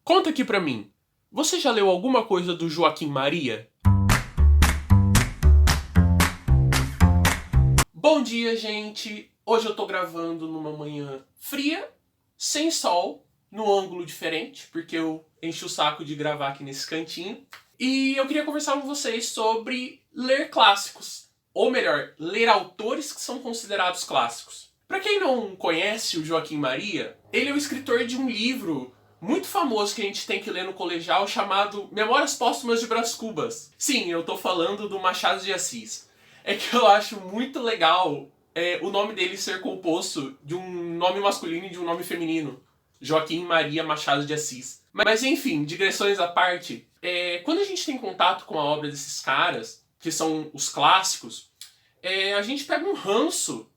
Conta aqui pra mim, você já leu alguma coisa do Joaquim Maria? Bom dia, gente! Hoje eu tô gravando numa manhã fria, sem sol, num ângulo diferente, porque eu enchi o saco de gravar aqui nesse cantinho. E eu queria conversar com vocês sobre ler clássicos. Ou melhor, ler autores que são considerados clássicos. Pra quem não conhece o Joaquim Maria, ele é o escritor de um livro muito famoso que a gente tem que ler no colegial chamado Memórias Póstumas de Brás Cubas. Sim, eu tô falando do Machado de Assis. É que eu acho muito legal o nome dele ser composto de um nome masculino e de um nome feminino. Joaquim Maria Machado de Assis. Mas enfim, digressões à parte, quando a gente tem contato com a obra desses caras, que são os clássicos, a gente pega um ranço,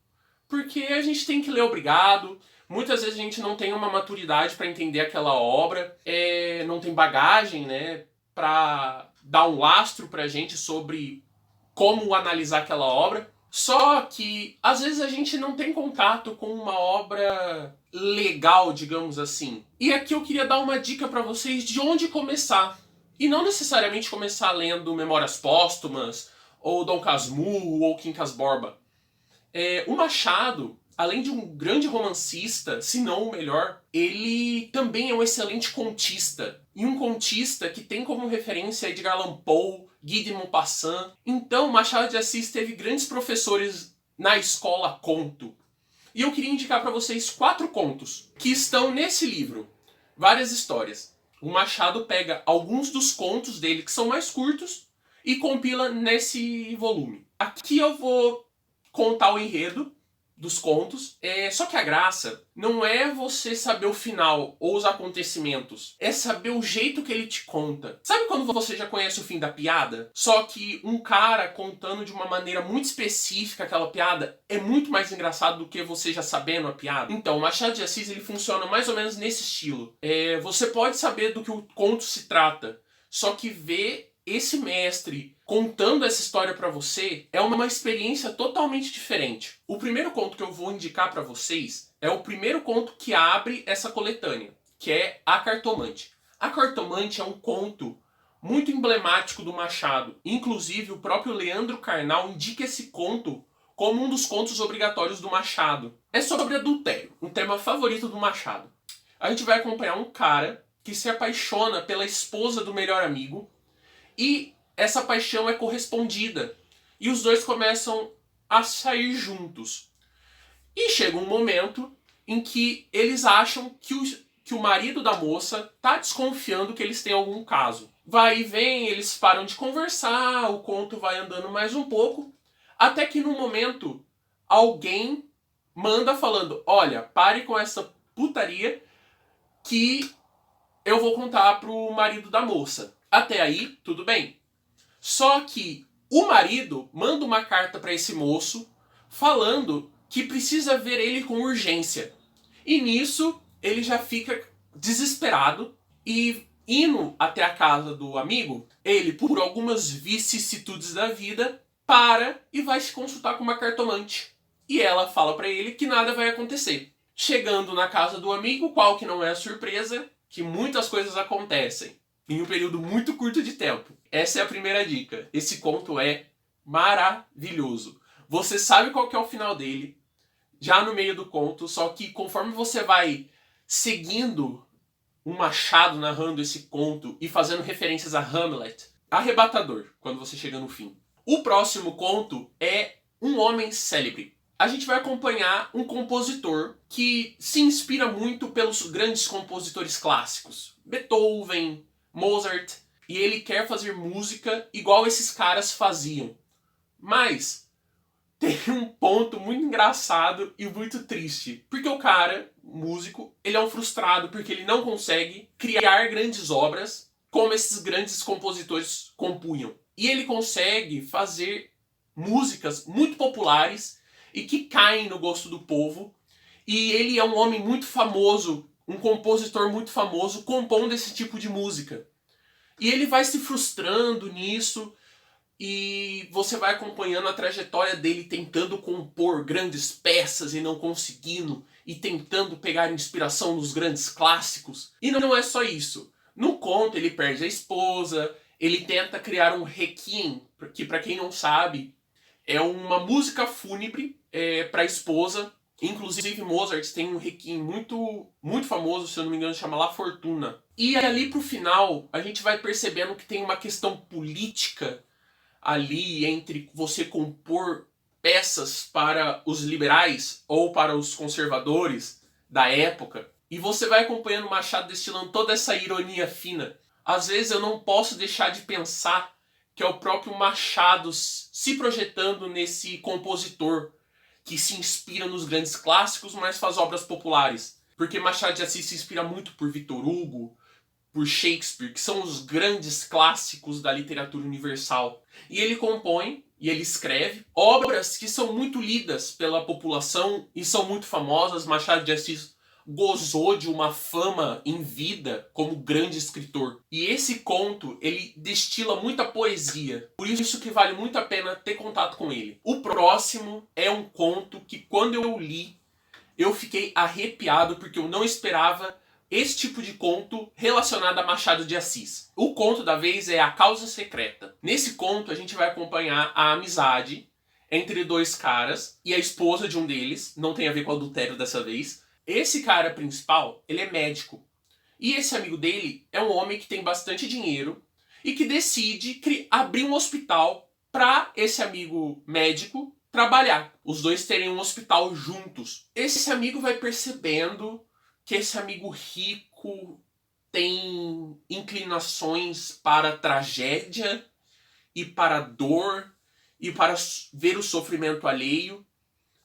porque a gente tem que ler obrigado. Muitas vezes a gente não tem uma maturidade para entender aquela obra, não tem bagagem, né, para dar um lastro pra gente sobre como analisar aquela obra. Só que às vezes a gente não tem contato com uma obra legal, digamos assim. E aqui eu queria dar uma dica para vocês de onde começar. E não necessariamente começar lendo Memórias Póstumas, ou Dom Casmurro, ou Quincas Borba. O Machado, além de um grande romancista, se não o melhor, ele também é um excelente contista. E um contista que tem como referência Edgar Allan Poe, Guy de Maupassant. Então, Machado de Assis teve grandes professores na escola conto. E eu queria indicar para vocês 4 contos que estão nesse livro. Várias histórias. O Machado pega alguns dos contos dele que são mais curtos e compila nesse volume. Aqui eu vou contar o enredo dos contos. Só que a graça não é você saber o final ou os acontecimentos. É saber o jeito que ele te conta. Sabe quando você já conhece o fim da piada? Só que um cara contando de uma maneira muito específica aquela piada é muito mais engraçado do que você já sabendo a piada. Então, o Machado de Assis ele funciona mais ou menos nesse estilo. Você pode saber do que o conto se trata, só que ver esse mestre contando essa história pra você é uma experiência totalmente diferente. O primeiro conto que eu vou indicar pra vocês é o primeiro conto que abre essa coletânea, que é A Cartomante. A Cartomante é um conto muito emblemático do Machado. Inclusive, o próprio Leandro Carnal indica esse conto como um dos contos obrigatórios do Machado. É sobre adultério, um tema favorito do Machado. A gente vai acompanhar um cara que se apaixona pela esposa do melhor amigo, e essa paixão é correspondida. E os dois começam a sair juntos. E chega um momento em que eles acham que o marido da moça tá desconfiando que eles têm algum caso. Vai e vem, eles param de conversar, o conto vai andando mais um pouco, até que no momento alguém manda falando: olha, pare com essa putaria que eu vou contar pro marido da moça. Até aí, tudo bem. Só que o marido manda uma carta para esse moço falando que precisa ver ele com urgência. E nisso ele já fica desesperado e indo até a casa do amigo, ele, por algumas vicissitudes da vida, para e vai se consultar com uma cartomante. E ela fala para ele que nada vai acontecer. Chegando na casa do amigo, qual que não é a surpresa, que muitas coisas acontecem em um período muito curto de tempo. Essa é a primeira dica. Esse conto é maravilhoso. Você sabe qual que é o final dele, já no meio do conto, só que conforme você vai seguindo o Machado narrando esse conto e fazendo referências a Hamlet, arrebatador quando você chega no fim. O próximo conto é Um Homem Célebre. A gente vai acompanhar um compositor que se inspira muito pelos grandes compositores clássicos. Beethoven, Mozart, e ele quer fazer música igual esses caras faziam. Mas tem um ponto muito engraçado e muito triste. Porque o cara, músico, ele é um frustrado porque ele não consegue criar grandes obras como esses grandes compositores compunham. E ele consegue fazer músicas muito populares e que caem no gosto do povo. E ele é um homem muito famoso, um compositor muito famoso, compondo esse tipo de música. E ele vai se frustrando nisso, e você vai acompanhando a trajetória dele tentando compor grandes peças e não conseguindo, e tentando pegar inspiração nos grandes clássicos. E não é só isso. No conto ele perde a esposa, ele tenta criar um requiem, que para quem não sabe, é uma música fúnebre para a esposa. Inclusive Mozart tem um requiem muito famoso, se eu não me engano, chama La Fortuna. E ali pro final, a gente vai percebendo que tem uma questão política ali entre você compor peças para os liberais ou para os conservadores da época. E você vai acompanhando Machado destilando toda essa ironia fina. Às vezes eu não posso deixar de pensar que é o próprio Machado se projetando nesse compositor que se inspira nos grandes clássicos, mas faz obras populares. Porque Machado de Assis se inspira muito por Victor Hugo, por Shakespeare, que são os grandes clássicos da literatura universal. E ele compõe e ele escreve obras que são muito lidas pela população e são muito famosas. Machado de Assis gozou de uma fama em vida como grande escritor. E esse conto, ele destila muita poesia. Por isso que vale muito a pena ter contato com ele. O próximo é um conto que quando eu li, eu fiquei arrepiado porque eu não esperava esse tipo de conto relacionado a Machado de Assis. O conto da vez é A Causa Secreta. Nesse conto a gente vai acompanhar a amizade entre dois caras e a esposa de um deles, não tem a ver com adultério dessa vez. Esse cara principal, ele é médico. E esse amigo dele é um homem que tem bastante dinheiro e que decide abrir um hospital para esse amigo médico trabalhar. Os dois terem um hospital juntos. Esse amigo vai percebendo que esse amigo rico tem inclinações para a tragédia e para a dor e para ver o sofrimento alheio,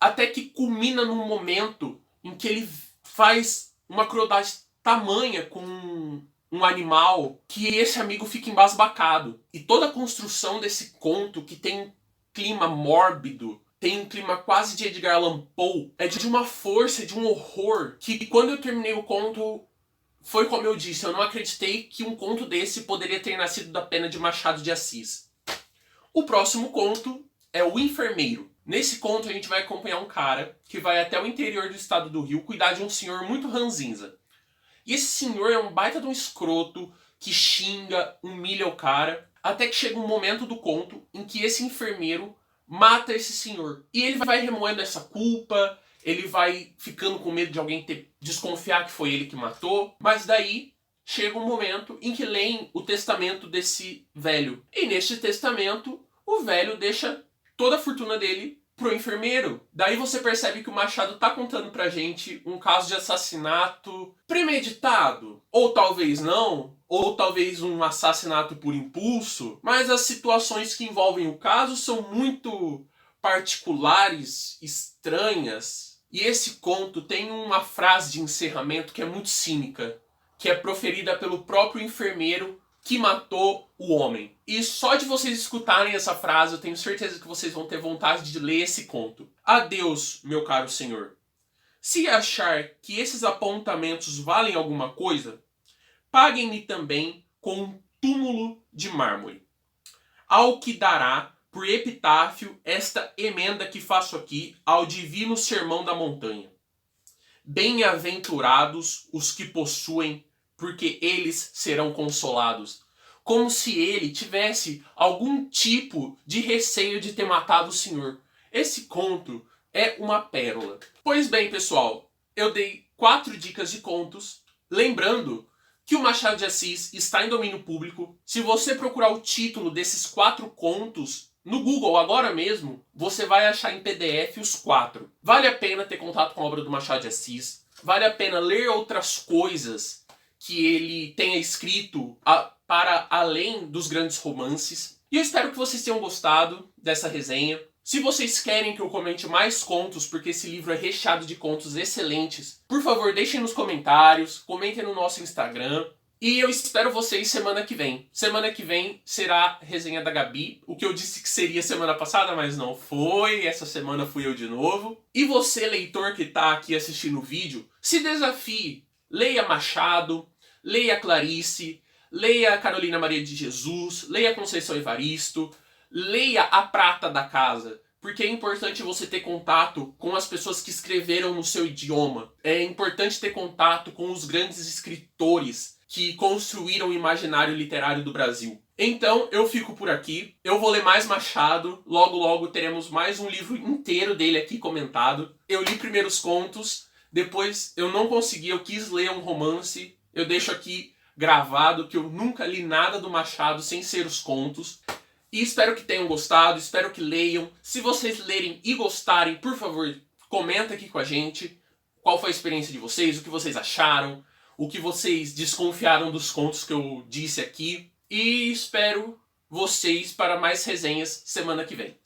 até que culmina num momento em que ele faz uma crueldade tamanha com um animal que esse amigo fica embasbacado. E toda a construção desse conto, que tem um clima mórbido, tem um clima quase de Edgar Allan Poe, é de uma força, de um horror, que quando eu terminei o conto, foi como eu disse, eu não acreditei que um conto desse poderia ter nascido da pena de Machado de Assis. O próximo conto é O Enfermeiro. Nesse conto a gente vai acompanhar um cara que vai até o interior do estado do Rio cuidar de um senhor muito ranzinza. E esse senhor é um baita de um escroto que xinga, humilha o cara, até que chega um momento do conto em que esse enfermeiro mata esse senhor. E ele vai remoendo essa culpa, ele vai ficando com medo de alguém desconfiar que foi ele que matou, mas daí chega um momento em que leem o testamento desse velho. E neste testamento, o velho deixa toda a fortuna dele pro enfermeiro. Daí você percebe que o Machado tá contando pra gente um caso de assassinato premeditado. Ou talvez não, ou talvez um assassinato por impulso, mas as situações que envolvem o caso são muito particulares, estranhas. E esse conto tem uma frase de encerramento que é muito cínica, que é proferida pelo próprio enfermeiro que matou o homem. E só de vocês escutarem essa frase, eu tenho certeza que vocês vão ter vontade de ler esse conto. Adeus, meu caro senhor. Se achar que esses apontamentos valem alguma coisa, paguem-me também com um túmulo de mármore. Ao que dará por epitáfio esta emenda que faço aqui ao divino sermão da montanha. Bem-aventurados os que possuem, porque eles serão consolados. Como se ele tivesse algum tipo de receio de ter matado o senhor. Esse conto é uma pérola. Pois bem, pessoal, eu dei 4 dicas de contos, lembrando que o Machado de Assis está em domínio público. Se você procurar o título desses 4 contos no Google agora mesmo, você vai achar em PDF os 4. Vale a pena ter contato com a obra do Machado de Assis. Vale a pena ler outras coisas que ele tenha escrito para além dos grandes romances. E eu espero que vocês tenham gostado dessa resenha. Se vocês querem que eu comente mais contos, porque esse livro é recheado de contos excelentes, por favor, deixem nos comentários, comentem no nosso Instagram. E eu espero vocês semana que vem. Semana que vem será a resenha da Gabi. O que eu disse que seria semana passada, mas não foi. Essa semana fui eu de novo. E você, leitor que está aqui assistindo o vídeo, se desafie. Leia Machado, leia Clarice, leia Carolina Maria de Jesus, leia Conceição Evaristo, leia A Prata da Casa, porque é importante você ter contato com as pessoas que escreveram no seu idioma. É importante ter contato com os grandes escritores que construíram o imaginário literário do Brasil. Então, eu fico por aqui. Eu vou ler mais Machado. Logo, logo teremos mais um livro inteiro dele aqui comentado. Eu li primeiro os contos, depois eu não consegui, eu quis ler um romance. Eu deixo aqui gravado que eu nunca li nada do Machado sem ser os contos. E espero que tenham gostado, espero que leiam. Se vocês lerem e gostarem, por favor, comenta aqui com a gente. Qual foi a experiência de vocês, o que vocês acharam, o que vocês desconfiaram dos contos que eu disse aqui. E espero vocês para mais resenhas semana que vem.